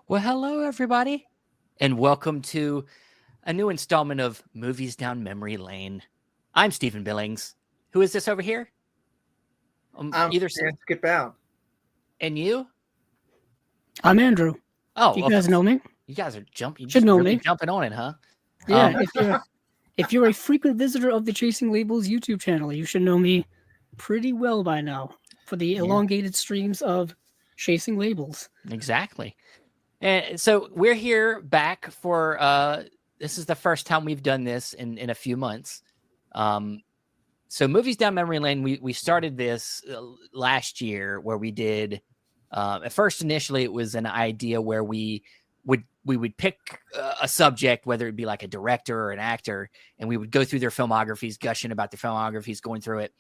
Well, hello, everybody, and welcome to a new installment of Movies Down Memory Lane. I'm Stephen Billings. Who is this over here? Either Dan Skip out. and you? I'm Andrew. Oh, Do you guys know me? you guys are jumping. You Should just know really me. jumping on it, huh? Yeah, Um, if you're a frequent visitor of the Chasing Labels YouTube channel, you should know me pretty well by now for the Yeah. elongated streams of Chasing Labels. exactly. And so we're here back for. This is the first time we've done this in a few months. So Movies Down Memory Lane, we started this last year where we did. At first, initially, it was an idea where we would pick a subject, whether it be like a director or an actor, and we would go through their filmographies, gushing about their filmographies, going through it.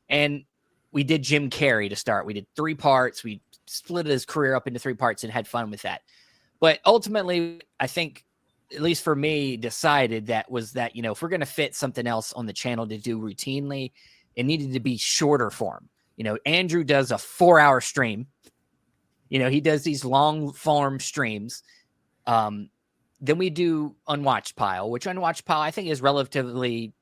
And we did Jim Carrey to start. We did 3 parts. We split his career up into 3 parts and had fun with that. But ultimately, I think, at least for me, decided that if we're going to fit something else on the channel to do routinely, it needed to be shorter form. Andrew does a 4-hour stream. He does these long form streams. Then we do Unwatched Pile, which Unwatched Pile I think is relatively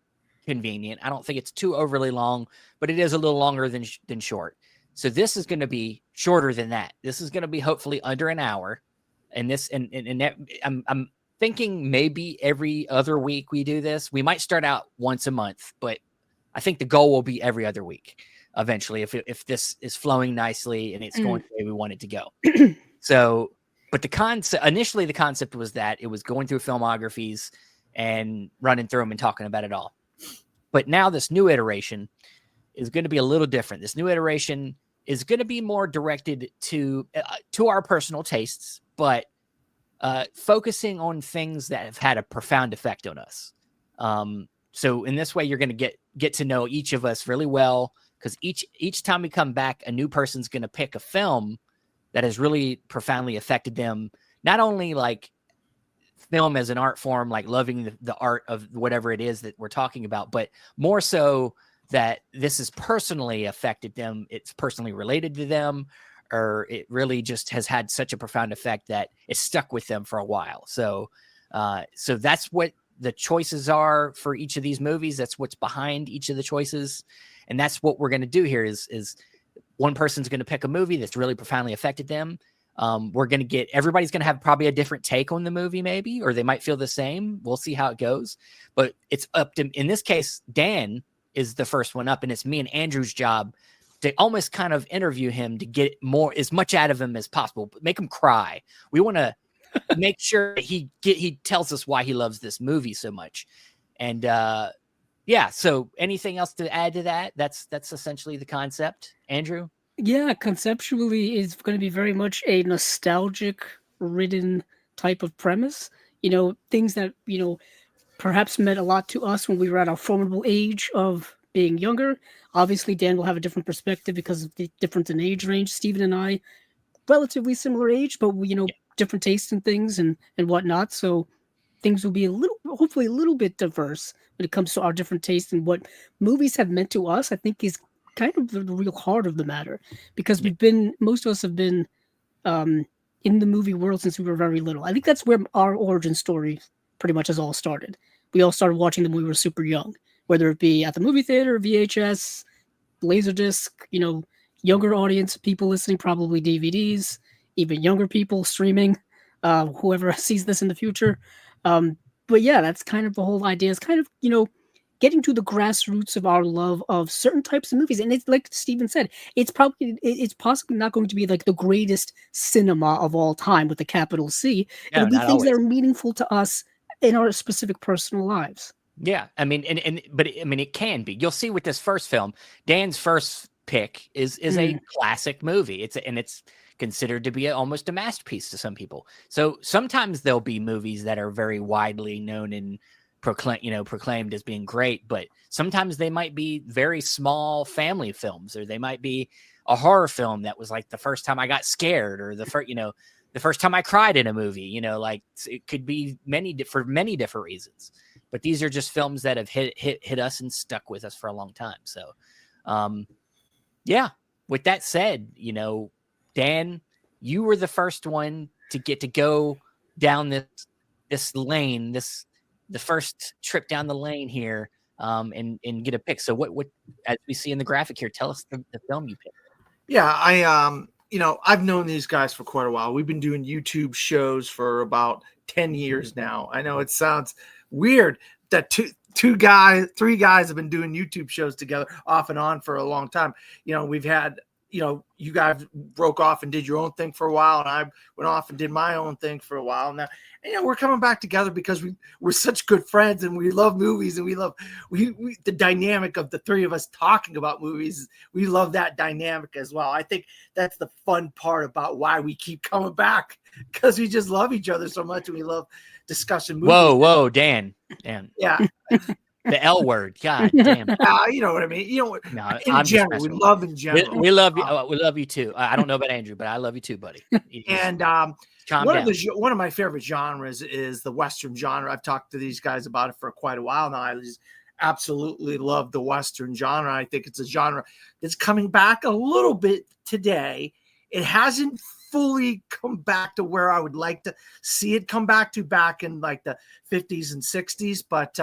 convenient. I don't think it's too overly long, but it is a little longer than short. So this is going to be shorter than that. This is going to be hopefully under an hour. And I'm thinking maybe every other week we do this. We might start out once a month, but I think the goal will be every other week eventually if this is flowing nicely and it's going the way we want it to go. So, but initially the concept was that it was going through filmographies and running through them and talking about it all. But now this new iteration is going to be a little different. This new iteration is going to be more directed to our personal tastes, but focusing on things that have had a profound effect on us. So in this way, you're going to get to know each of us really well, because each time we come back, a new person's going to pick a film that has really profoundly affected them. Not only like film as an art form, like loving the art of whatever it is that we're talking about, but more so that this has personally affected them. It's personally related to them, or it really just has had such a profound effect that it's stuck with them for a while. So that's what the choices are for each of these movies. That's what's behind each of the choices. And that's what we're going to do here is one person's going to pick a movie that's really profoundly affected them. Everybody's going to have probably a different take on the movie, maybe, or they might feel the same. We'll see how it goes, but it's up to, in this case, Dan is the first one up, and it's me and Andrew's job to almost kind of interview him to get as much out of him as possible, make him cry. We want to make sure he tells us why he loves this movie so much. And yeah, so anything else to add to that? That's essentially the concept, Andrew. Yeah, conceptually, it's going to be very much a nostalgic ridden type of premise. Things that perhaps meant a lot to us when we were at our formidable age of being younger. Obviously, Dan will have a different perspective because of the difference in age range. Stephen and I, relatively similar age, but we, different tastes in things and whatnot. So things will be hopefully a little bit diverse when it comes to our different tastes and what movies have meant to us. I think is kind of the real heart of the matter, because most of us have been in the movie world since we were very little. I think that's where our origin story pretty much has all started. We all started watching them when we were super young, whether it be at the movie theater, VHS, Laserdisc, younger audience, people listening, probably DVDs, even younger people streaming, whoever sees this in the future. But yeah, that's kind of the whole idea, is kind of, getting to the grassroots of our love of certain types of movies. And it's like Steven said, it's possibly not going to be like the greatest cinema of all time with a capital C. No, It'll be not things always. that are meaningful to us in our specific personal lives. Yeah, I mean, but it can be. You'll see with this first film, Dan's first pick is a classic movie. It's considered to be almost a masterpiece to some people. So sometimes there'll be movies that are very widely known and proclaimed as being great, but sometimes they might be very small family films, or they might be a horror film that was like the first time I got scared, or the first time I cried in a movie. Like it could be for many different reasons. But these are just films that have hit us and stuck with us for a long time. So, yeah. With that said, Dan, you were the first one to get to go down this lane, the first trip down the lane here, and get a pick. So what as we see in the graphic here, tell us the film you picked. Yeah, I've known these guys for quite a while. We've been doing YouTube shows for about 10 years now. I know it sounds weird that three guys have been doing YouTube shows together off and on for a long time. We've had, you guys broke off and did your own thing for a while, and I went off and did my own thing for a while. Now, we're coming back together because we're such good friends, and we love movies, and we love the dynamic of the three of us talking about movies. We love that dynamic as well. I think that's the fun part about why we keep coming back, because we just love each other so much, and we love discussing movies. Whoa, Dan. Yeah. The L word. God damn. You know what I mean? No, in general, we love in general. We love you. We love you too. I don't know about Andrew, but I love you too, buddy. And one of my favorite genres is the Western genre. I've talked to these guys about it for quite a while now. I just absolutely love the Western genre. I think it's a genre that's coming back a little bit today. It hasn't fully come back to where I would like to see it come back in like the 50s and 60s, but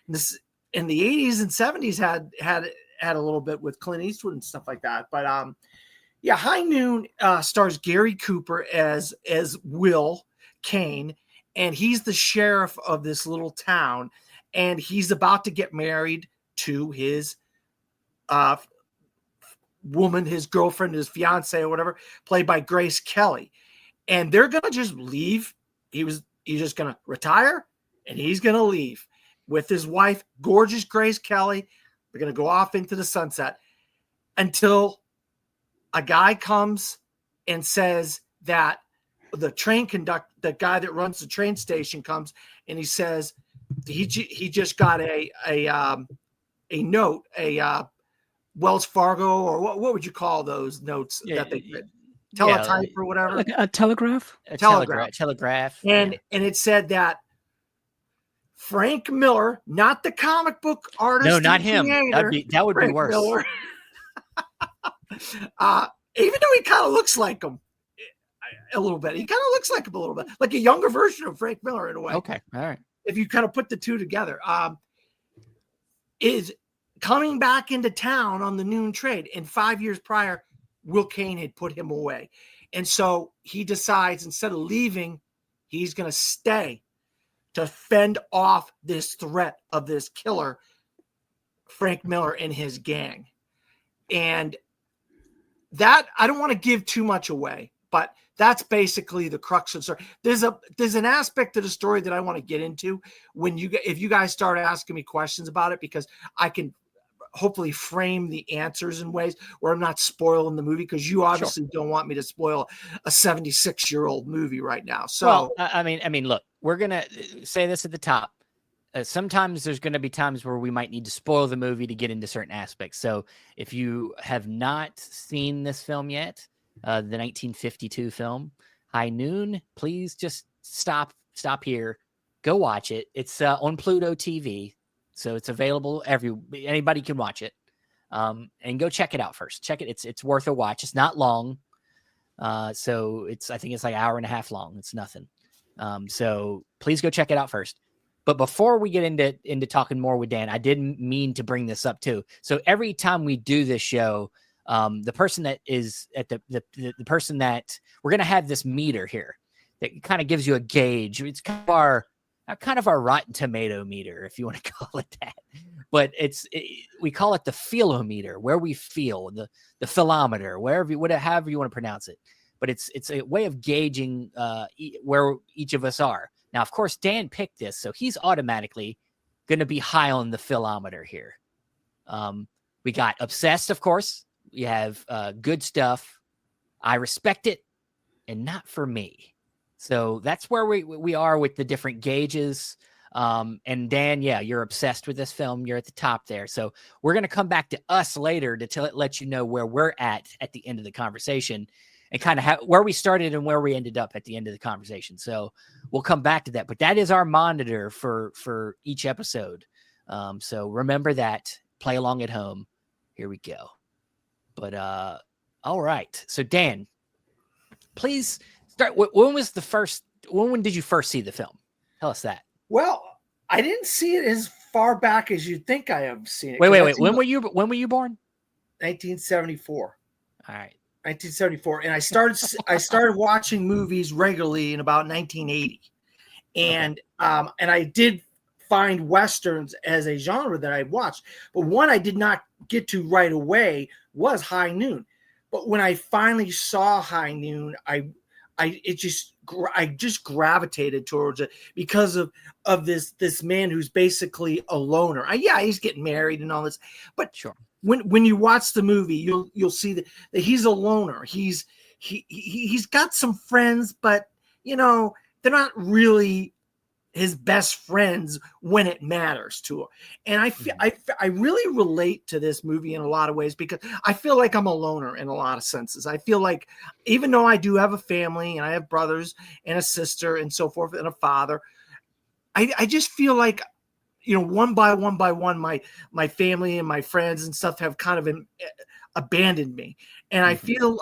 this in the 80s and 70s had a little bit with Clint Eastwood and stuff like that. But High Noon stars Gary Cooper as Will Kane, and he's the sheriff of this little town, and he's about to get married to his woman, his girlfriend, his fiance or whatever, played by Grace Kelly. And they're gonna just leave. He's just gonna retire, and he's gonna leave with his wife, gorgeous Grace Kelly. They're going to go off into the sunset until a guy comes and says that the guy that runs the train station comes, and he says he just got a note, Wells Fargo, or what would you call those notes that they teletype or whatever? Like a telegraph? Telegraph. And it said that Frank Miller, not the comic book artist. No, not him. Creator, that would Frank be worse. Miller, even though he kind of looks like him a little bit. He kind of looks like him a little bit, like a younger version of Frank Miller in a way. Okay, all right. If you kind of put the two together, is coming back into town on the noon trade. And 5 years prior, Will Kane had put him away. And so he decides, instead of leaving, he's going to stay to fend off this threat of this killer, Frank Miller and his gang. And that, I don't want to give too much away, but that's basically the crux of the story. There's an aspect of the story that I want to get into if you guys start asking me questions about it, because I can hopefully frame the answers in ways where I'm not spoiling the movie, because you obviously don't want me to spoil a 76-year-old movie right now. So, well, I mean, look, we're going to say this at the top. Sometimes there's going to be times where we might need to spoil the movie to get into certain aspects. So if you have not seen this film yet, the 1952 film, High Noon, please just stop here. Go watch it. It's on Pluto TV. So it's available. Anybody can watch it, and go check it out first. Check it. It's worth a watch. It's not long. So I think it's like an hour and a half long. It's nothing. So please go check it out first. But before we get into talking more with Dan, I didn't mean to bring this up too. So every time we do this show, the person that is at the person that we're going to have this meter here that kind of gives you a gauge. It's kind of our Rotten Tomato meter, if you want to call it that. But we call it the feelometer, where we feel, the philometer, however you want to pronounce it. But it's a way of gauging where each of us are. Now, of course, Dan picked this, so he's automatically going to be high on the philometer here. We got Obsessed, of course. We have Good Stuff, I Respect It, and Not For Me. So that's where we are with the different gauges. And Dan, yeah, you're obsessed with this film. You're at the top there. So we're going to come back to us later to let you know where we're at the end of the conversation, and kind of where we started and where we ended up at the end of the conversation. So we'll come back to that. But that is our monitor for each episode. So remember that. Play along at home. Here we go. But all right. So Dan, please Start. When did you first see the film? Tell us that. Well, I didn't see it as far back as you'd think I have seen it. Wait. When were you born? 1974. All right. 1974, and I started watching movies regularly in about 1980, and I did find westerns as a genre that I watched, but one I did not get to right away was High Noon. But when I finally saw High Noon, I just gravitated towards it because of this man who's basically a loner. He's getting married and all this, but sure. When you watch the movie, you'll see that he's a loner. He's got some friends, but they're not really his best friends when it matters to him. And I really relate to this movie in a lot of ways because I feel like I'm a loner in a lot of senses. I feel like even though I do have a family and I have brothers and a sister and so forth and a father, I just feel like one by one, my family and my friends and stuff have kind of abandoned me. And I feel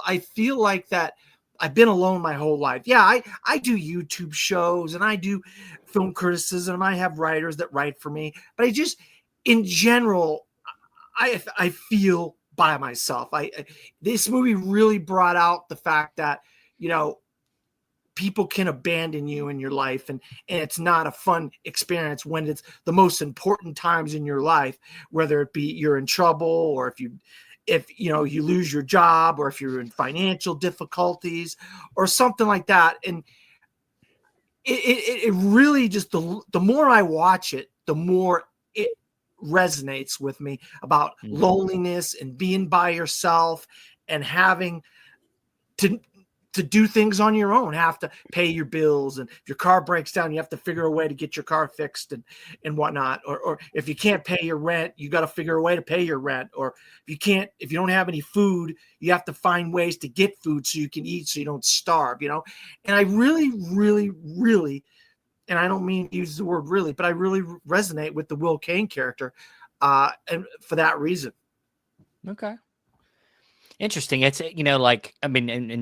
like that I've been alone my whole life. Yeah, I do YouTube shows and I do film criticism. I have writers that write for me, but in general, I feel by myself. This movie really brought out the fact that, people can abandon you in your life and it's not a fun experience when it's the most important times in your life, whether it be you're in trouble or if you lose your job or if you're in financial difficulties or something like that. And it really just, the more I watch it, the more it resonates with me about loneliness and being by yourself and having to do things on your own, have to pay your bills. And if your car breaks down, you have to figure a way to get your car fixed and whatnot. Or if you can't pay your rent, you got to figure a way to pay your rent. Or if you don't have any food, you have to find ways to get food so you can eat, so you don't starve, And I really, really, really, and I don't mean to use the word really, but I really resonate with the Will Kane character. And for that reason. Okay. Interesting. It's and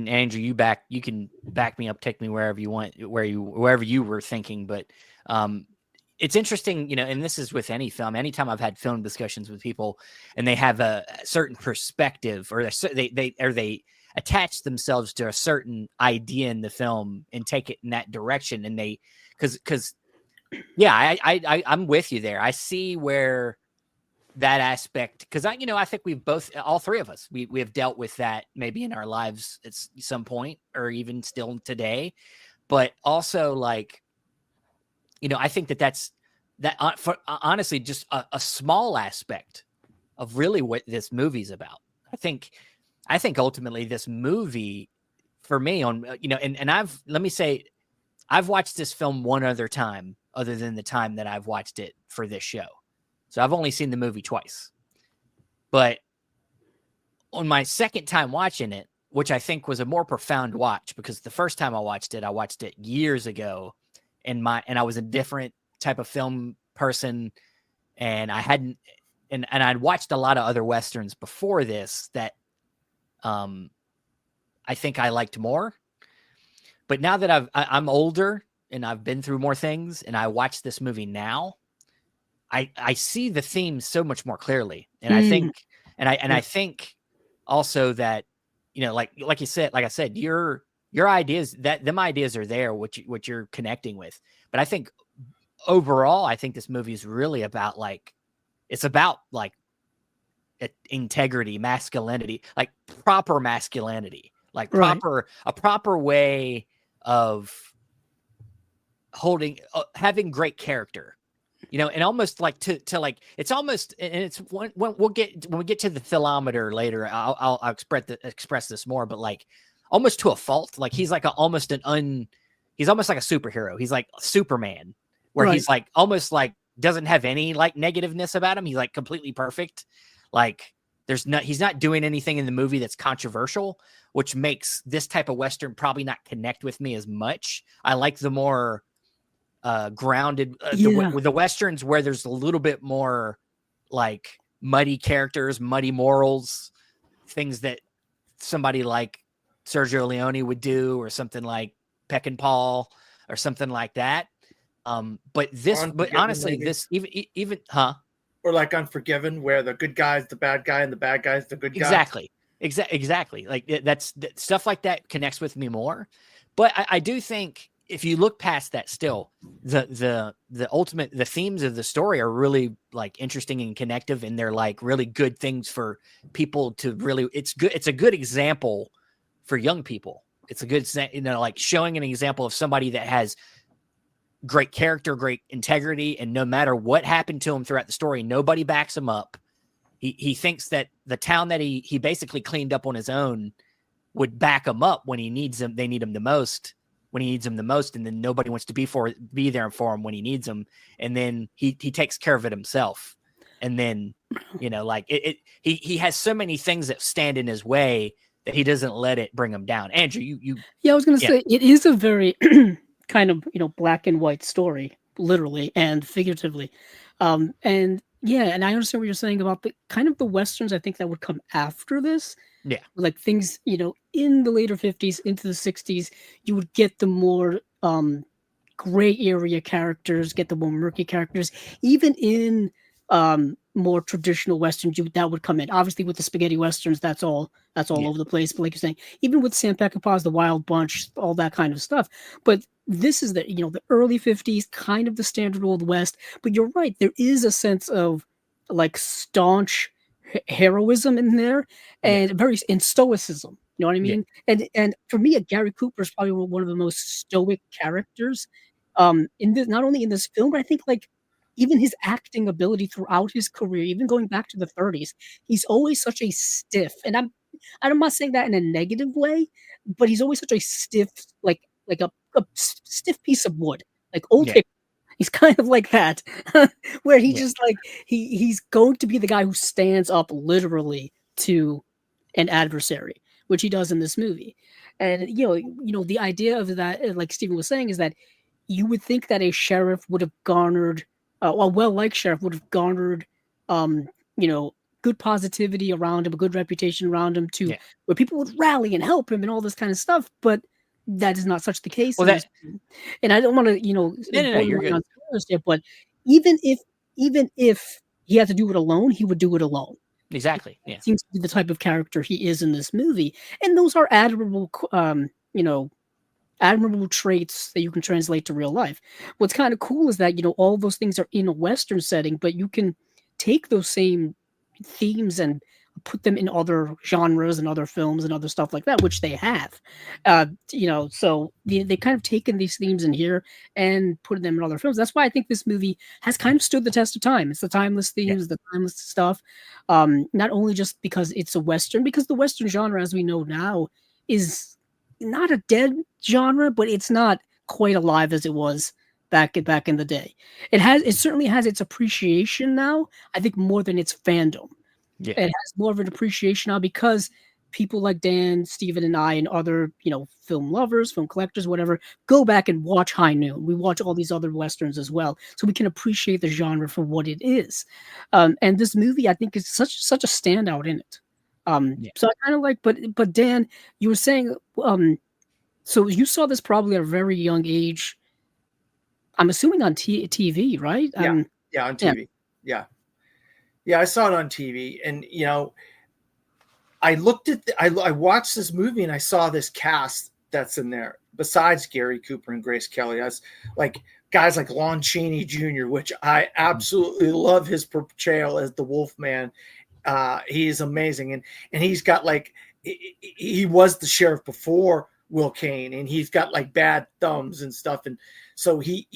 Andrew, you can back me up, take me wherever you want, wherever you were thinking. But it's interesting, and this is with any film. Anytime I've had film discussions with people, and they have a certain perspective, or they attach themselves to a certain idea in the film and take it in that direction, and I'm with you there. I see where that aspect, because I think we've all three of us, we have dealt with that maybe in our lives at some point or even still today, but also I think that's for honestly just a small aspect of really what this movie's about. I think ultimately this movie for me and I've watched this film one other time other than the time that I've watched it for this show. So I've only seen the movie twice. But on my second time watching it, which I think was a more profound watch, because the first time I watched it years ago, and I was a different type of film person, and I'd watched a lot of other Westerns before this that I think I liked more. But now that I'm older and I've been through more things and I watch this movie now, I see the themes so much more clearly. And I think, I think also that, like you said, like I said, your ideas, them ideas are there, what you're connecting with. But I think overall, I think this movie is really about it's about integrity, masculinity, like proper masculinity, like a proper way of having great character. And almost it's almost, and it's when we get to the thelometer later, I'll express this more, but almost to a fault. He's like almost like a superhero. He's like Superman, where he's almost doesn't have any negativeness about him. He's completely perfect. He's not doing anything in the movie that's controversial, which makes this type of Western probably not connect with me as much. I like the more grounded with the Westerns where there's a little bit more muddy characters, muddy morals, things that somebody like Sergio Leone would do, or something like Peckinpah or something like that. But honestly, maybe. This even or like Unforgiven, where the good guy's the bad guy and the bad guy's the good guy. Exactly. Like that's stuff like that connects with me more. But I do think if you look past that, still the ultimate, the themes of the story are really like interesting and connective, and they're like really good things for people to really. It's good. It's a good example for young people. It's a good, like showing an example of somebody that has great character, great integrity, and no matter what happened to him throughout the story, nobody backs him up. He thinks that the town that he basically cleaned up on his own would back him up when he needs him. They need him the most when he needs him the most, and then nobody wants to be there for him when he needs him. And then he takes care of it himself. And then, like he has so many things that stand in his way that he doesn't let it bring him down. Andrew, I was going to say it is a very kind of black and white story, literally and figuratively, and I understand what you're saying about the kind of the westerns I think that would come after this. Yeah, like things in the later 50s into the 60s, you would get the more gray area characters, get the more murky characters, even in more traditional westerns that would come in. Obviously with the spaghetti westerns, that's all over the place, but like you're saying, even with Sam Peckinpah's The Wild Bunch, all that kind of stuff. But this is the early 50s, kind of the standard Old West. But you're right, there is a sense of like staunch heroism in there, and very in stoicism. You know what I mean? And for me, Gary Cooper is probably one of the most stoic characters in this, not only in this film, but I think like even his acting ability throughout his career, even going back to the 30s, he's always such a stiff. And I'm not saying that in a negative way, but he's always such a stiff, like a stiff piece of wood, like old paper. He's kind of like that, where he just like he's going to be the guy who stands up literally to an adversary, which he does in this movie. And the idea of that, like Stephen was saying, is that you would think that a sheriff would have garnered, well-liked sheriff would have garnered, good positivity around him, a good reputation around him, where people would rally and help him and all this kind of stuff, but that is not such the case. Well, and I don't want to, no, you're good. But even if he had to do it alone, he would do it alone. Exactly. Yeah. It seems to be the type of character he is in this movie, and those are admirable, admirable traits that you can translate to real life. What's kind of cool is that all those things are in a Western setting, but you can take those same themes and put them in other genres and other films and other stuff like that, which they have. So they kind of taken these themes in here and put them in other films. That's why I think this movie has kind of stood the test of time. It's the timeless themes, the timeless stuff. Not only just because it's a Western, because the Western genre, as we know now, is not a dead genre, but it's not quite alive as it was back in the day. It certainly has its appreciation now, I think, more than its fandom. Yeah. It has more of an appreciation now because people like Dan, Steven, and I, and other, film lovers, film collectors, whatever, go back and watch High Noon. We watch all these other Westerns as well, so we can appreciate the genre for what it is. And this movie, I think, is such a standout in it. So I kind of like, but Dan, you were saying, so you saw this probably at a very young age. I'm assuming on TV, right? Yeah, on TV. Yeah, I saw it on TV, and I looked at I watched this movie, and I saw this cast that's in there besides Gary Cooper and Grace Kelly. I was like guys like Lon Chaney Jr., which I absolutely love his portrayal as the Wolfman. He is amazing, and he's got like he was the sheriff before Will Kane, and he's got like bad thumbs and stuff, and so he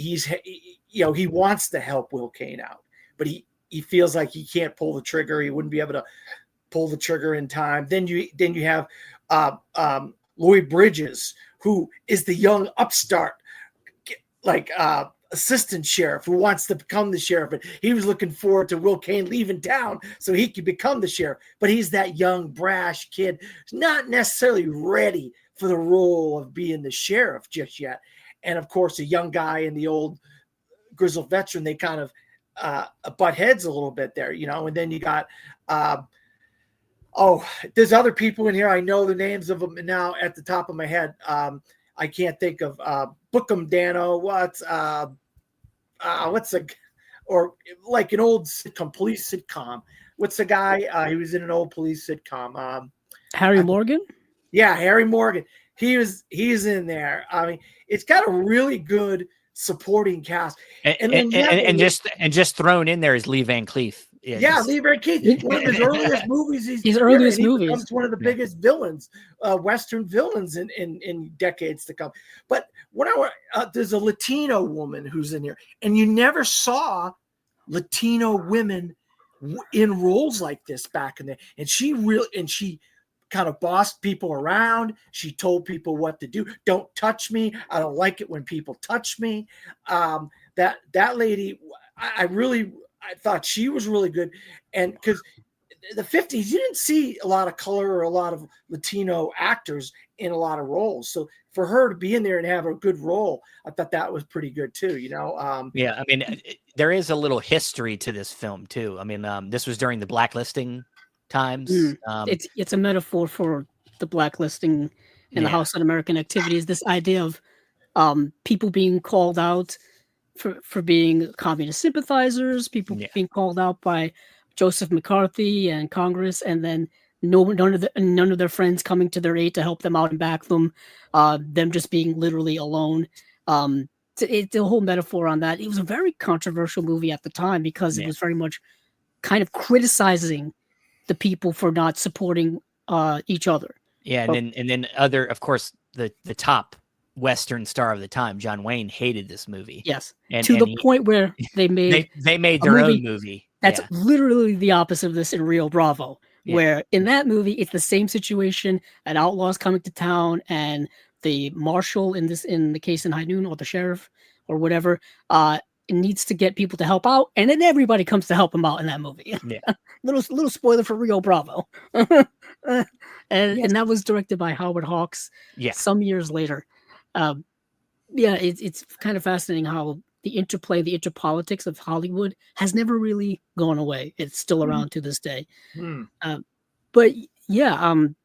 wants to help Will Kane out, but he feels like he can't pull the trigger. He wouldn't be able to pull the trigger in time. Then you have Lloyd Bridges, who is the young upstart, like assistant sheriff who wants to become the sheriff. And he was looking forward to Will Kane leaving town so he could become the sheriff. But he's that young, brash kid, not necessarily ready for the role of being the sheriff just yet. And of course, a young guy and the old grizzled veteran, they kind of butt heads a little bit there, and then you got there's other people in here. I know the names of them now at the top of my head. I can't think of Bookham Dano. What's or like an old sitcom, police sitcom. What's the guy? He was in an old police sitcom. Harry Morgan. Yeah, Harry Morgan. He's in there. I mean, it's got a really good supporting cast, and just thrown in there is Lee Van Cleef. Yeah, Lee Van Cleef. One of his earliest movies. He becomes one of the biggest villains, Western villains in decades to come. But when there's a Latino woman who's in here, and you never saw Latino women in roles like this back in the. And she kind of bossed people around. She told people what to do. Don't touch me. I don't like it when people touch me. That lady, I thought she was really good. And because the 50s, you didn't see a lot of color or a lot of Latino actors in a lot of roles. So for her to be in there and have a good role, I thought that was pretty good too, Yeah, I mean, there is a little history to this film too. I mean, this was during the blacklisting times. It's a metaphor for the blacklisting and the House Un-American Activities. This idea of people being called out for being communist sympathizers, people being called out by Joseph McCarthy and Congress, and then none of their friends coming to their aid to help them out and back them. Them just being literally alone. It's a whole metaphor on that. It was a very controversial movie at the time because it was very much kind of criticizing the people for not supporting each other. Yeah, and then other, of course, the top Western star of the time, John Wayne, hated this movie. Yes, to the point where they made their own movie. That's literally the opposite of this in Rio Bravo, where in that movie it's the same situation: an outlaw's coming to town, and the marshal in the case in High Noon, or the sheriff or whatever, needs to get people to help out, and then everybody comes to help him out in that movie. Yeah. little spoiler for Rio Bravo. and that was directed by Howard Hawks. Yeah. Some years later. It's kind of fascinating how the interpolitics of Hollywood has never really gone away. It's still around to this day. But I'm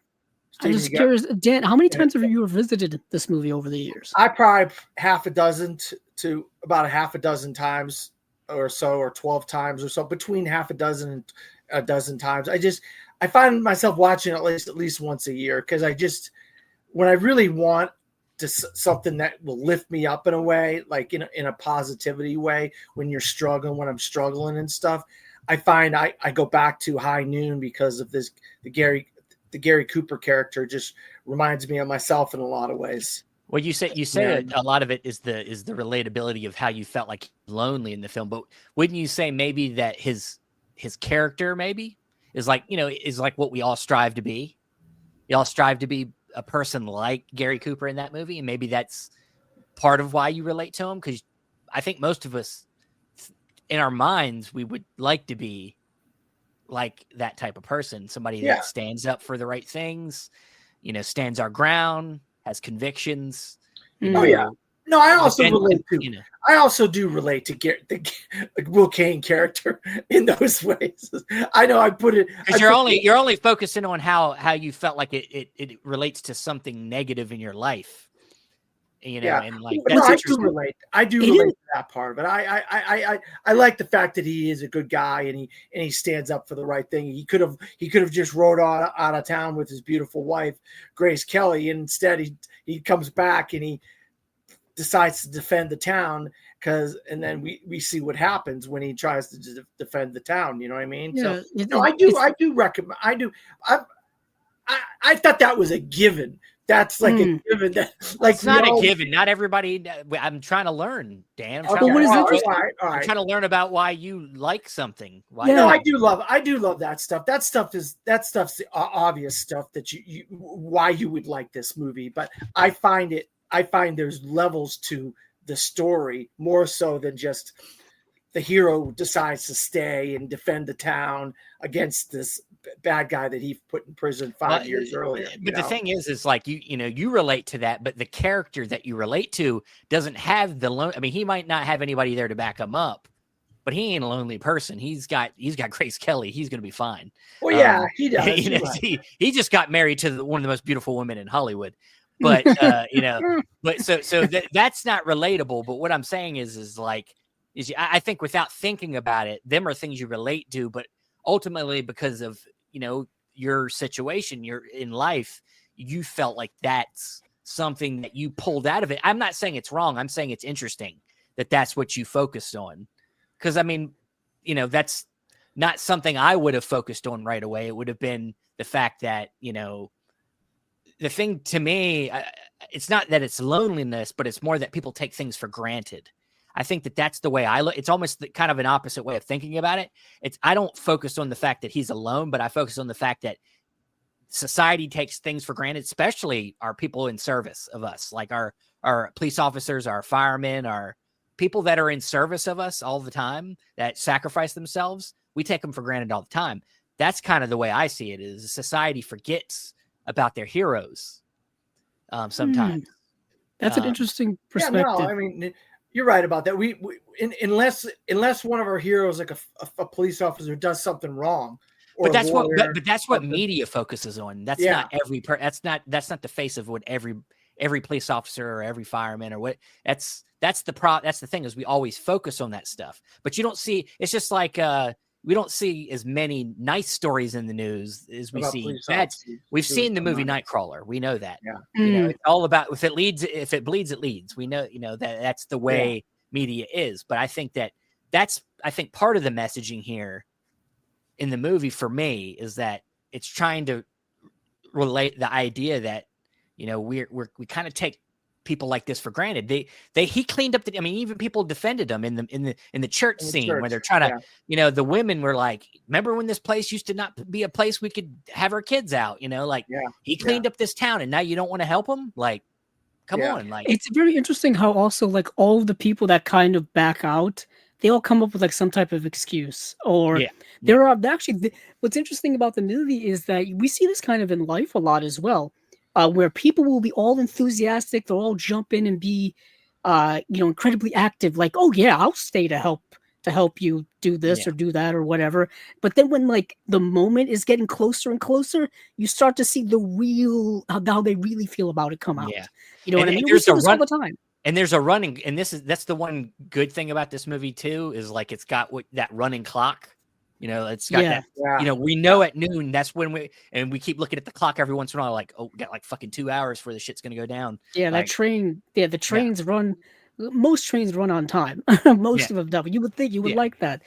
just curious, Dan, how many times have you visited this movie over the years? I probably half a dozen to about a half a dozen times or so, or 12 times or so, between half a dozen and a dozen times. I find myself watching at least once a year, because when I really want something that will lift me up in a way, like in a positivity way, when I'm struggling and stuff, I find I go back to High Noon because of this. The Gary Cooper character just reminds me of myself in a lot of ways. Well, you say a lot of it is the relatability of how you felt like lonely in the film, but wouldn't you say maybe that his character maybe is like what we all strive to be? We all strive to be a person like Gary Cooper in that movie, and maybe that's part of why you relate to him, because I think most of us in our minds we would like to be like that type of person, somebody that stands up for the right things, stands our ground, has convictions. No, I also relate to. I also do relate to the Will Kane character in those ways. I know I put it because you're only focusing on how you felt like it relates to something negative in your life. And like that's I do relate to that part, but I like the fact that he is a good guy and he stands up for the right thing. He could have just rode out of town with his beautiful wife, Grace Kelly, and instead he comes back and he decides to defend the town, and then we see what happens when he tries to defend the town. You know what I mean? Yeah, so I do recommend. I thought that was a given. That's like a given. It's not a given. Not everybody. I'm trying to learn, Dan. I'm trying to learn about why you like something. I do love that stuff. That stuff's the obvious stuff that you why you would like this movie. But I find there's levels to the story more so than just the hero decides to stay and defend the town against this bad guy that he put in prison 5 years earlier. But the thing is like you relate to that, but the character that you relate to doesn't have he might not have anybody there to back him up, but he ain't a lonely person. He's got Grace Kelly. He's going to be fine. Well, he does. He just got married to one of the most beautiful women in Hollywood. but but so that's not relatable. But what I'm saying is I think without thinking about it, them are things you relate to, but ultimately because of your situation, you're in life, you felt like that's something that you pulled out of it. I'm not saying it's wrong. I'm saying it's interesting that that's what you focused on, because I mean, that's not something I would have focused on right away. It would have been the fact that the thing to me, it's not that it's loneliness, but it's more that people take things for granted. I think that that's the way I look. It's almost kind of an opposite way of thinking about it. I don't focus on the fact that he's alone, but I focus on the fact that society takes things for granted, especially our people in service of us, like our police officers, our firemen, our people that are in service of us all the time, that sacrifice themselves. We take them for granted all the time. That's kind of the way I see it, is society forgets about their heroes sometimes. That's an interesting perspective. Yeah, no, I mean, you're right about that. We unless one of our heroes, like a police officer, does something wrong. But that's what media focuses on. That's not every that's not the face of what every police officer or every fireman or what that's the thing, is we always focus on that stuff. But you don't see, it's just like we don't see as many nice stories in the news as we see bad. We've seen the movie Nightcrawler. We know that. Yeah. It's all about, if it bleeds, it leads. We know, that's the way media is. But I think that's part of the messaging here in the movie for me is that it's trying to relate the idea that, we kind of take people like this for granted. He cleaned up even people defended him in the church scene where they're trying to, the women were like, remember when this place used to not be a place we could have our kids out, he cleaned up this town and now you don't want to help him? Like, come on. Like, it's very interesting how also like all of the people that kind of back out, they all come up with like some type of excuse, or there are actually, what's interesting about the movie is that we see this kind of in life a lot as well. Where people will be all enthusiastic, they'll all jump in and be, incredibly active. Like, oh yeah, I'll stay to help you do this or do that or whatever. But then when like the moment is getting closer and closer, you start to see the real how they really feel about it come out. Yeah. You know what I mean? We see this all the time. And there's a running, and that's the one good thing about this movie too, is like it's got that running clock. It's got that, we know at noon, that's when we keep looking at the clock every once in a while, like, oh, we got like fucking 2 hours before the shit's going to go down. Yeah. Like, that train, the trains run, most trains run on time. Most of them don't. You would think you would like that.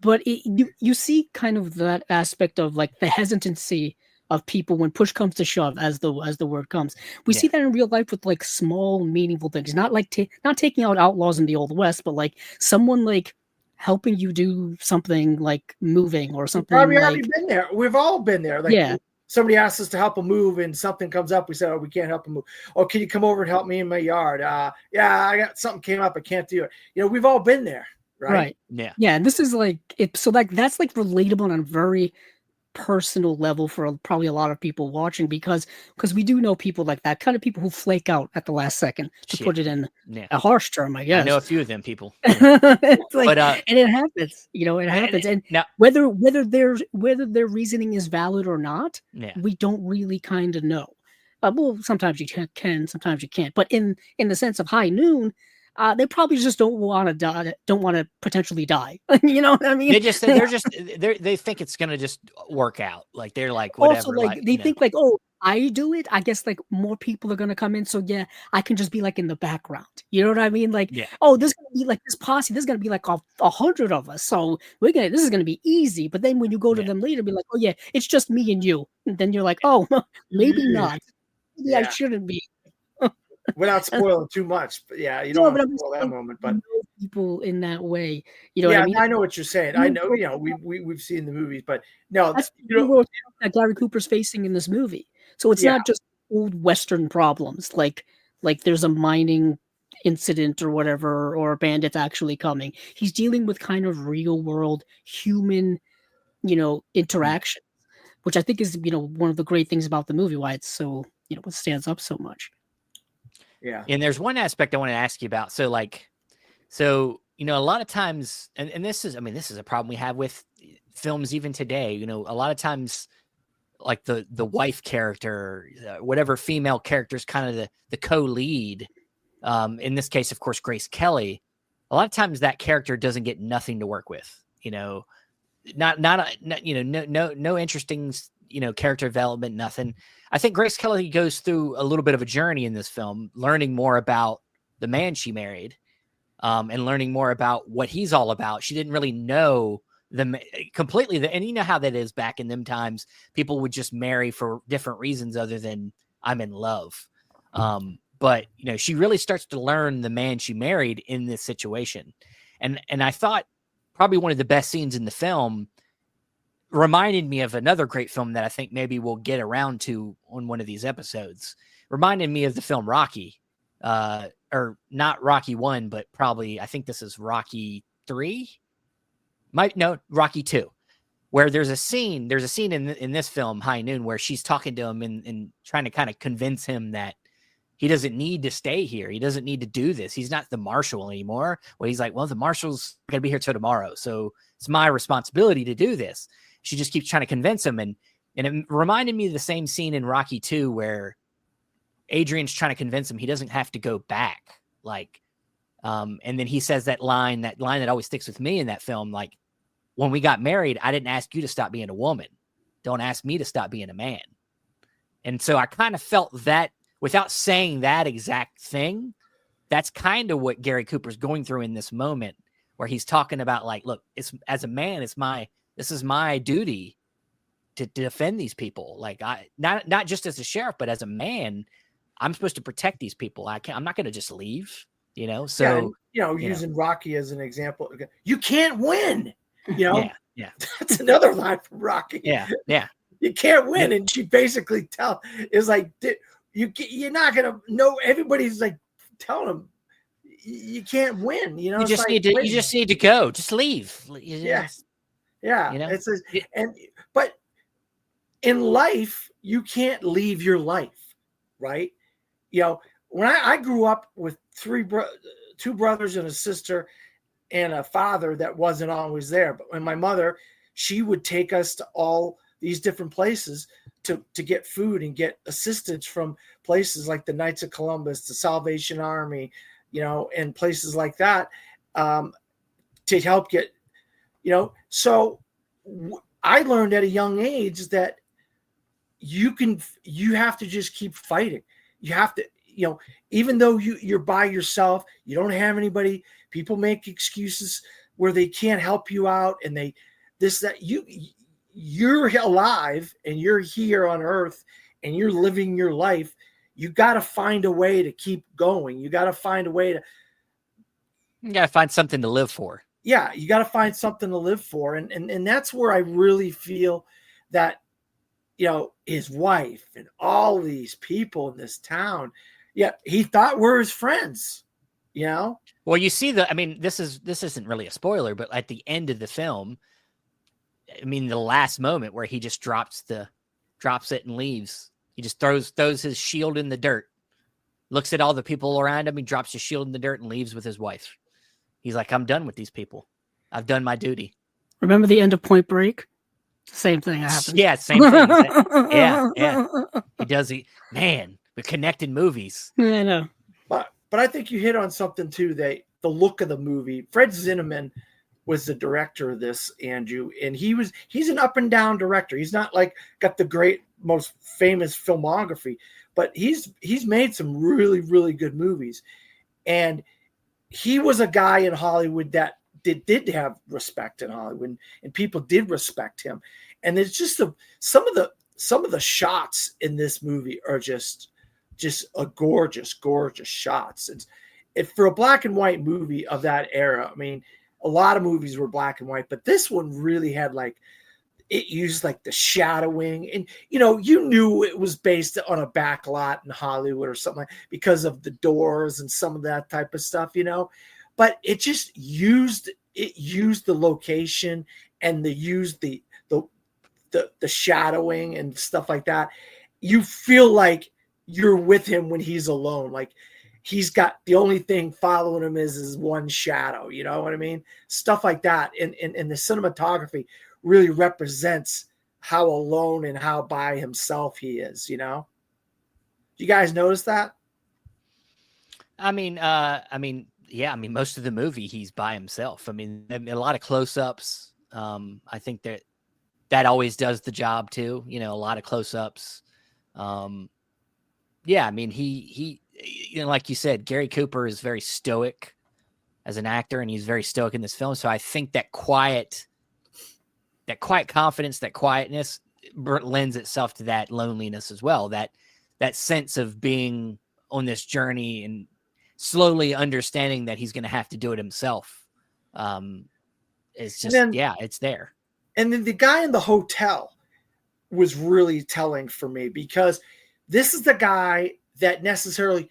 But you see kind of that aspect of like the hesitancy of people when push comes to shove, as the word comes. We see that in real life with like small, meaningful things, not like not taking out outlaws in the Old West, but like someone like helping you do something like moving or something. We've probably already been there. We've all been there. Like, somebody asks us to help them move and something comes up. We said, oh, we can't help them move. Oh, can you come over and help me in my yard? I got something came up. I can't do it. We've all been there. Right. Yeah. Yeah. And this is like it. So like, that's like relatable on a very personal level for probably a lot of people watching, because we do know people like that, kind of people who flake out at the last second, to put it in a harsh term, I guess. I know a few of them people. It's like, and it happens, it happens. And now, whether their reasoning is valid or not, we don't really kind of know. Well, sometimes you can, sometimes you can't. But in the sense of High Noon, they probably just don't want to die, don't want to potentially die. You know what I mean? They think it's gonna just work out. Like, they're like, whatever. Also, like they think like, oh, I do it, I guess like more people are gonna come in, so yeah, I can just be like in the background. You know what I mean? Like, oh, this is gonna be like this posse. This is gonna be like 100 of us, so this is gonna be easy. But then when you go to them later, be like, oh yeah, it's just me and you. And then you're like, oh, maybe not. Maybe I shouldn't be. Without spoiling too much, but you don't want to spoil that moment. But people in that way, what I mean? I know what you're saying. I know, we've seen the movies, but no, that's that Gary Cooper's facing in this movie. So it's not just old Western problems, like there's a mining incident or whatever, or bandits actually coming. He's dealing with kind of real world human, interaction, which I think is one of the great things about the movie, why it's so what stands up so much. Yeah. And there's one aspect I want to ask you about. So a lot of times, and this is a problem we have with films even today, a lot of times like the wife character, whatever female character is kind of the co-lead. In this case, of course, Grace Kelly. A lot of times that character doesn't get nothing to work with. Not no interesting character development, nothing. I think Grace Kelly goes through a little bit of a journey in this film, learning more about the man she married, and learning more about what he's all about. She didn't really know completely, and you know how that is back in them times. People would just marry for different reasons other than I'm in love. But she really starts to learn the man she married in this situation, and I thought probably one of the best scenes in the film reminded me of another great film that I think maybe we'll get around to on one of these episodes. Reminded me of the film Rocky, or not Rocky 1, but probably I think this is Rocky 3. Rocky 2, where there's a scene in this film, High Noon, where she's talking to him and trying to kind of convince him that he doesn't need to stay here. He doesn't need to do this. He's not the marshal anymore. Well, he's like, well, the marshal's going to be here till tomorrow, so it's my responsibility to do this. She just keeps trying to convince him. And it reminded me of the same scene in Rocky 2 where Adrian's trying to convince him he doesn't have to go back. And then he says that line that always sticks with me in that film. Like, when we got married, I didn't ask you to stop being a woman. Don't ask me to stop being a man. And so I kind of felt that without saying that exact thing, that's kind of what Gary Cooper's going through in this moment, where he's talking about, like, look, as a man, this is my duty to defend these people. Like, not just as a sheriff, but as a man, I'm supposed to protect these people. I'm not going to just leave, So, using Rocky as an example, you can't win, Yeah. That's another line from Rocky. Yeah. You can't win. And she basically is like, you're not going to know. Everybody's like telling him you can't win. You just need to go. Just leave. Yeah. But in life, you can't leave your life, right? When I grew up with two brothers and a sister and a father that wasn't always there. But when my mother, she would take us to all these different places to get food and get assistance from places like the Knights of Columbus, the Salvation Army, and places like that, to help get, so I learned at a young age that you have to just keep fighting. You have to, even though you're by yourself, you don't have anybody, people make excuses where they can't help you out. And you're alive and you're here on earth and you're living your life. You got to find a way to keep going. You got to find a way you got to find something to live for. Yeah. You got to find something to live for. And that's where I really feel that, his wife and all these people in this town, he thought we're his friends, Well, you see this isn't really a spoiler, but at the end of the film, the last moment where he just drops it and leaves. He just throws his shield in the dirt, looks at all the people around him. He drops his shield in the dirt and leaves with his wife. He's like, I'm done with these people. I've done my duty. Remember the end of Point Break? Same thing happened. Yeah, same thing. Yeah. He does. Man, we're connecting movies. I know. But I think you hit on something too. The look of the movie. Fred Zinnemann was the director of this, Andrew, and he's an up and down director. He's not like got the great, most famous filmography, but he's made some really, really good movies. And he was a guy in Hollywood that did have respect in Hollywood, and people did respect him. And it's just some of the shots in this movie are just a gorgeous, gorgeous shots. It's for a black and white movie of that era. A lot of movies were black and white, but this one really had it used the shadowing, and you knew it was based on a back lot in Hollywood or something because of the doors and some of that type of stuff, but it just used the location and used the shadowing and stuff like that. You feel like you're with him when he's alone. Like he's got the only thing following him is one shadow. You know what I mean? Stuff like that. And the cinematography really represents how alone and how by himself he is, you know? Do you guys notice that? I mean, yeah, I mean, most of the movie he's by himself. I mean, a lot of close-ups. I think that always does the job too. You know, a lot of close-ups. Yeah, I mean, he, you know, like you said, Gary Cooper is very stoic as an actor, and he's very stoic in this film. So I think that quiet confidence, that quietness lends itself to that loneliness as well. That sense of being on this journey and slowly understanding that he's going to have to do it himself. It's just, it's there. And then the guy in the hotel was really telling for me, because this is the guy that necessarily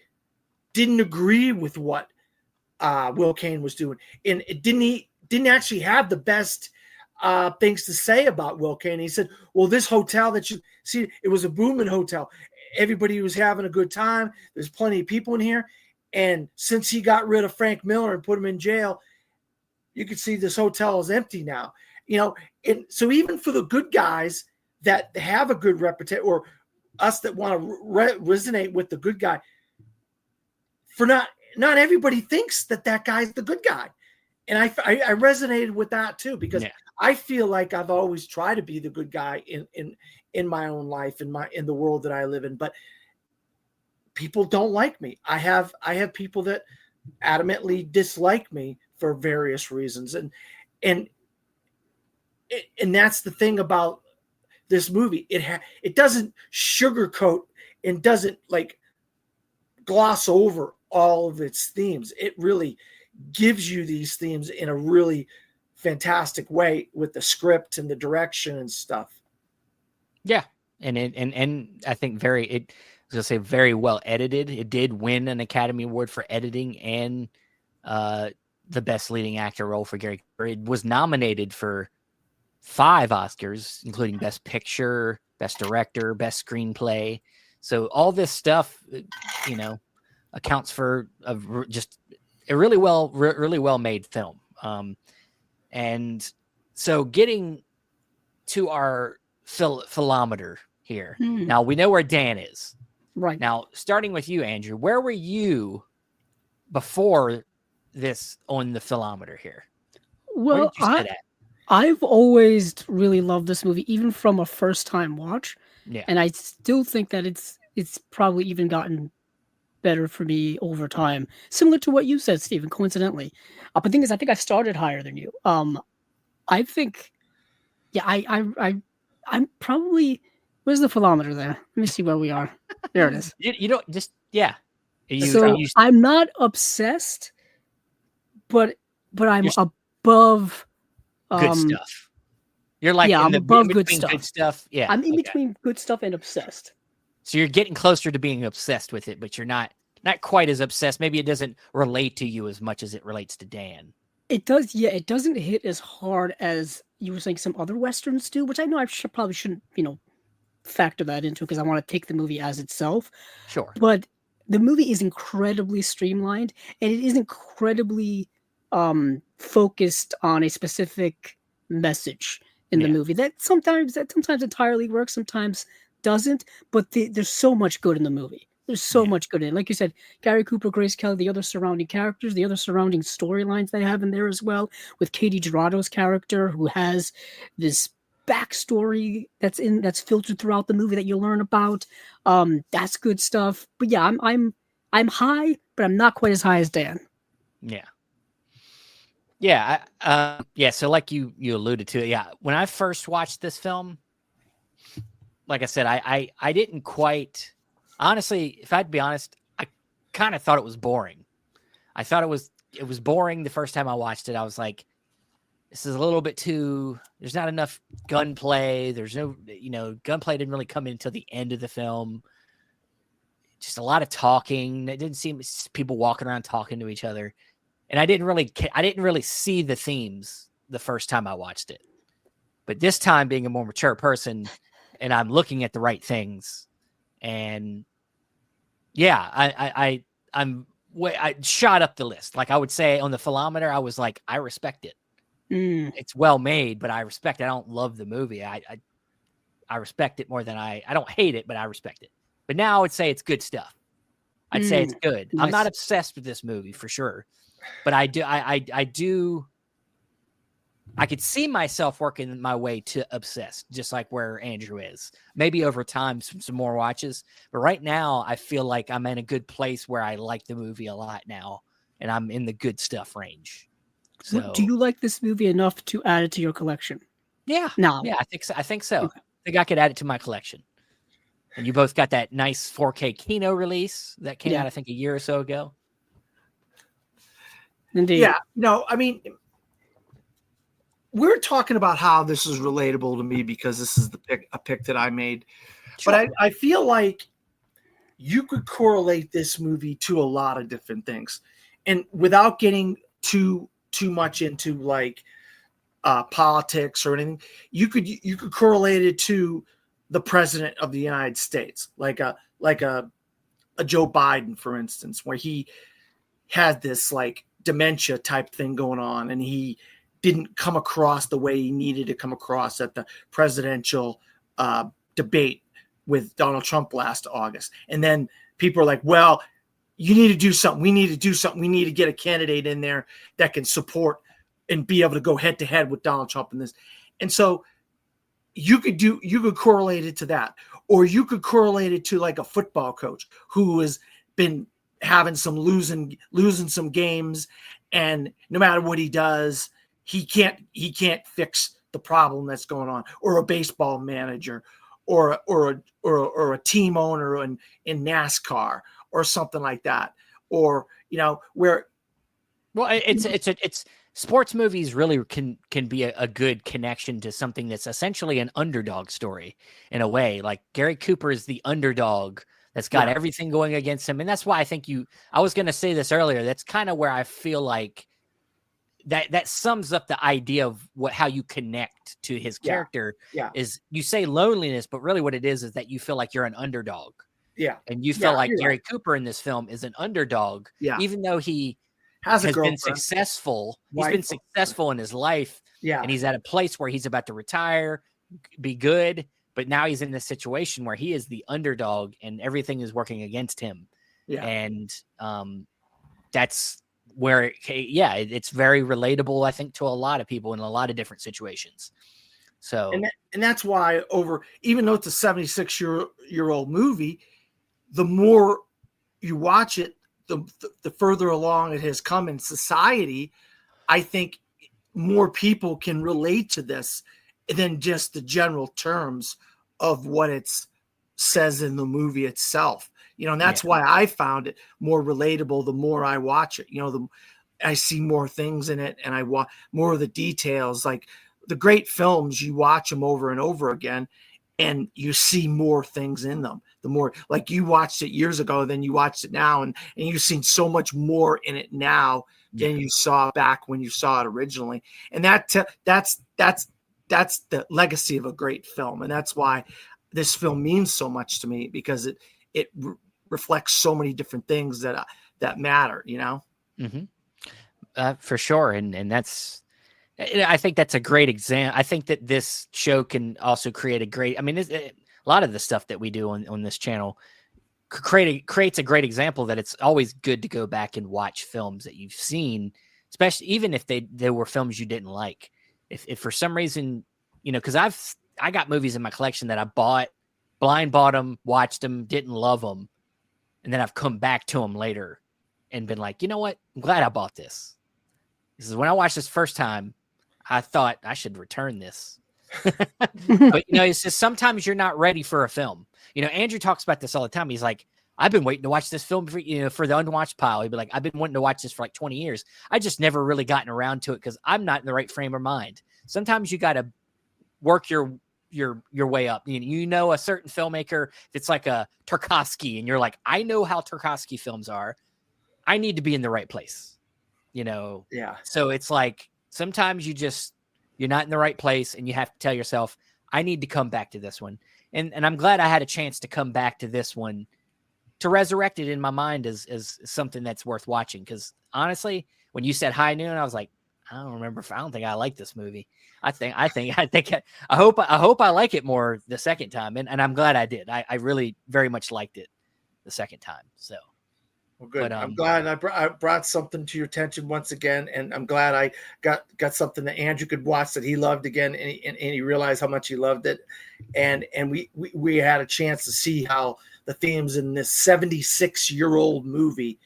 didn't agree with what Will Kane was doing. And didn't actually have the best things to say about Will Kane. He said, well, this hotel that you see, it was a booming hotel. Everybody was having a good time. There's plenty of people in here. And since he got rid of Frank Miller and put him in jail, you can see this hotel is empty now. You know, and so even for the good guys that have a good reputation, or us that want to resonate with the good guy, for not everybody thinks that guy's the good guy. And I resonated with that too, because I feel like I've always tried to be the good guy in my own life, in the world that I live in, but people don't like me. I have people that adamantly dislike me for various reasons. And that's the thing about this movie. It doesn't sugarcoat and doesn't like gloss over all of its themes. It really gives you these themes in a really fantastic way with the script and the direction and stuff. Yeah. And I think very well edited. It did win an Academy Award for editing and the best leading actor role for Gary Cooper. It was nominated for 5 Oscars, including Best Picture, Best Director, Best Screenplay. So all this stuff, you know, accounts for just a really well made film. And so getting to our philometer here. Now we know where Dan is. Right. Now, starting with you, Andrew, where were you before this on the philometer here? Well, I've always really loved this movie, even from a first-time watch. Yeah. And I still think that it's probably even gotten better for me over time, similar to what you said, Stephen, coincidentally. But the thing is, I think I started higher than you. I think, I'm probably, where's the philometer there? Let me see where we are. There it is. You don't just, yeah. I'm not obsessed, but I'm above good stuff. You're like, I'm above good stuff. Yeah. I'm in between good stuff and obsessed. So you're getting closer to being obsessed with it, but you're not quite as obsessed. Maybe it doesn't relate to you as much as it relates to Dan. It does, yeah. It doesn't hit as hard as you were saying some other Westerns do, which I know I probably shouldn't, factor that into, because I want to take the movie as itself. Sure. But the movie is incredibly streamlined, and it is incredibly focused on a specific message in the movie that sometimes entirely works, sometimes doesn't, but there's so much good in the movie. There's so much good in it. Like you said, Gary Cooper, Grace Kelly, the other surrounding characters, the other surrounding storylines they have in there as well, with Katie Girado's character, who has this backstory that's filtered throughout the movie that you learn about. That's good stuff. But yeah, I'm high, but I'm not quite as high as Dan. Yeah. Yeah. So like you alluded to, yeah. When I first watched this film, like I said, I didn't quite, honestly, if I'd be honest, I kind of thought it was boring. I thought it was boring the first time I watched it. I was like, this is a little bit too, there's not enough gunplay. There's no, gunplay didn't really come in until the end of the film. Just a lot of talking. It didn't seem people walking around talking to each other. And I didn't really see the themes the first time I watched it. But this time, being a more mature person, and I'm looking at the right things, and yeah, I shot up the list. Like I would say on the philometer, I was like, I respect it. It's well made, but I respect it. I don't love the movie. I respect it more than I don't hate it, but I respect it. But now I would say it's good stuff. I'd say it's good. Nice. I'm not obsessed with this movie for sure, but I could see myself working my way to obsessed, just like where Andrew is. Maybe over time, some more watches. But right now, I feel like I'm in a good place where I like the movie a lot now, and I'm in the good stuff range. So, do you like this movie enough to add it to your collection? Yeah. No. Yeah, I think so. Okay. I think I could add it to my collection. And you both got that nice 4K Kino release that came out, I think, a year or so ago. Indeed. Yeah. No, I mean, we're talking about how this is relatable to me because this is a pick that I made. Sure. But I feel like you could correlate this movie to a lot of different things. And without getting too much into like politics or anything, you could correlate it to the president of the United States, like a Joe Biden, for instance, where he had this like dementia type thing going on, and he didn't come across the way he needed to come across at the presidential debate with Donald Trump last August. And then people are like, well, you need to do something. We need to do something. We need to get a candidate in there that can support and be able to go head to head with Donald Trump in this. And so you could correlate it to that, or you could correlate it to like a football coach who has been having some losing some games, and no matter what he does, he can't fix the problem that's going on, or a baseball manager, or a team owner in NASCAR or something like that, or where. Well, it's sports movies really can be a good connection to something that's essentially an underdog story in a way. Like Gary Cooper is the underdog that's got everything going against him. And that's why I think I was going to say this earlier. That's kind of where I feel like that sums up the idea of how you connect to his character is you say loneliness, but really what it is that you feel like you're an underdog. Yeah. And you feel like Gary Cooper in this film is an underdog, even though he has been successful. He's been successful in his life. Yeah. And he's at a place where he's about to retire, be good. But now he's in this situation where he is the underdog and everything is working against him. Yeah. And that's where, it's very relatable, I think, to a lot of people in a lot of different situations. So, and that's why even though it's a 76-year-old movie, the more you watch it, the further along it has come in society. I think more people can relate to this than just the general terms of what it says in the movie itself. And that's why I found it more relatable the more I watch it. I see more things in it, and I watch more of the details. Like the great films, you watch them over and over again, and you see more things in them. The more, like, you watched it years ago, then you watched it now, and you've seen so much more in it now than you saw back when you saw it originally. And that's the legacy of a great film, and that's why this film means so much to me, because it reflects so many different things that matter. Mm-hmm. For sure, and that's. I think that's a great example. I think that this show can also create a great. I mean, a lot of the stuff that we do on this channel creates a great example that it's always good to go back and watch films that you've seen, especially even if they were films you didn't like. If for some reason, because I got movies in my collection that I blind bought them, watched them, didn't love them, and then I've come back to them later and been like, you know what? I'm glad I bought this. This is when I watched this first time. I thought I should return this. But, it's just sometimes you're not ready for a film. Andrew talks about this all the time. He's like, I've been waiting to watch this film for the unwatched pile. He'd be like, I've been wanting to watch this for like 20 years. I just never really gotten around to it because I'm not in the right frame of mind. Sometimes you got to work your way up. A certain filmmaker, it's like a Tarkovsky, and you're like, I know how Tarkovsky films are. I need to be in the right place. Yeah. So it's like, sometimes you're not in the right place, and you have to tell yourself, I need to come back to this one. And I'm glad I had a chance to come back to this one to resurrect it in my mind as something that's worth watching. Because honestly, when you said High Noon, I was like, I don't remember. I don't think I like this movie. I hope I like it more the second time, and I'm glad I did. I really very much liked it the second time. So. Well, good. But, I'm glad I brought something to your attention once again, and I'm glad I got something that Andrew could watch that he loved again, and he realized how much he loved it, and we had a chance to see how the themes in this 76-year-old movie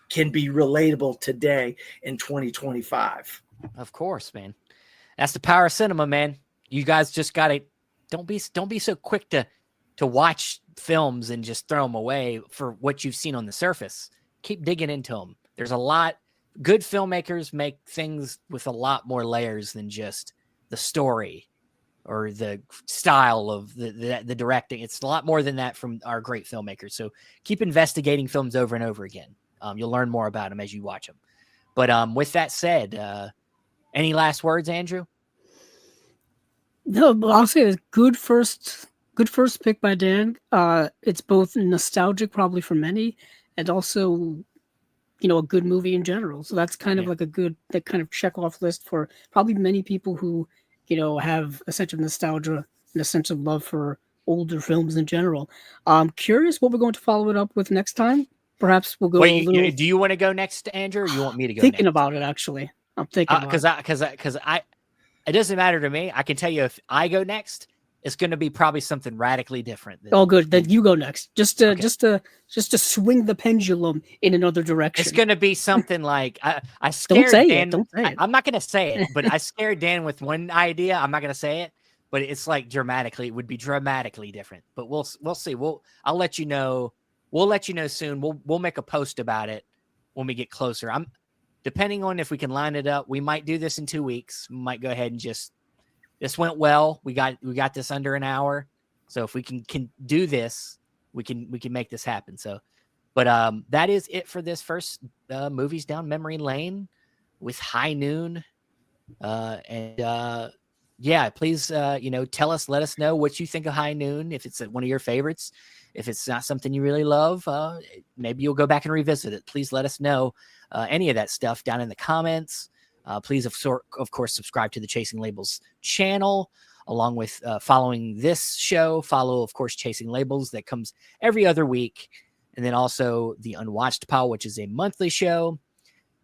can be relatable today in 2025. Of course, man. That's the power of cinema, man. You guys just gotta don't be so quick to watch films and just throw them away for what you've seen on the surface. Keep digging into them. There's a lot. Good filmmakers make things with a lot more layers than just the story or the style of the directing. It's a lot more than that from our great filmmakers. So keep investigating films over and over again. You'll learn more about them as you watch them. But with that said, any last words, Andrew? No, but I'll say it's good first pick by Dan. It's both nostalgic, probably for many, and also, a good movie in general. So that's kind of like that kind of check off list for probably many people who, have a sense of nostalgia and a sense of love for older films in general. I'm curious what we're going to follow it up with next time. Perhaps we'll go. Wait, do you want to go next, Andrew? Or you want me to go? Thinking about it, actually. I'm thinking because it doesn't matter to me. I can tell you if I go next, it's going to be probably something radically different. Good. Then you go next. Just to swing the pendulum in another direction. It's going to be something like I scared Dan. Don't say it. I'm not going to say it, but I scared Dan with one idea. I'm not going to say it, but it's like it would be dramatically different. But we'll see. I'll let you know. We'll let you know soon. We'll make a post about it when we get closer. Depending on if we can line it up, we might do this in 2 weeks. We might go ahead and this went well. We got this under an hour. So if we can do this, we can make this happen. So, but that is it for this first Movies Down Memory Lane with High Noon. Please, let us know what you think of High Noon. If it's one of your favorites, if it's not something you really love, maybe you'll go back and revisit it. Please let us know any of that stuff down in the comments. Please, of course, subscribe to the Chasing Labels channel, along with following this show. Follow, of course, Chasing Labels that comes every other week. And then also the Unwatched Pile, which is a monthly show.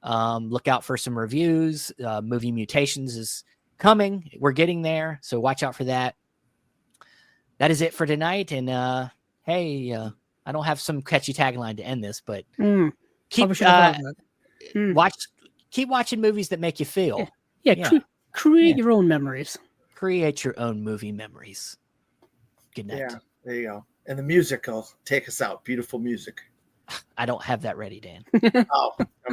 Look out for some reviews. Movie Mutations is coming. We're getting there, so watch out for that. That is it for tonight. And hey, I don't have some catchy tagline to end this, but keep watching movies that make you feel. Create your own memories. Create your own movie memories. Good night. Yeah, there you go. And the music will take us out. Beautiful music. I don't have that ready, Dan. Oh.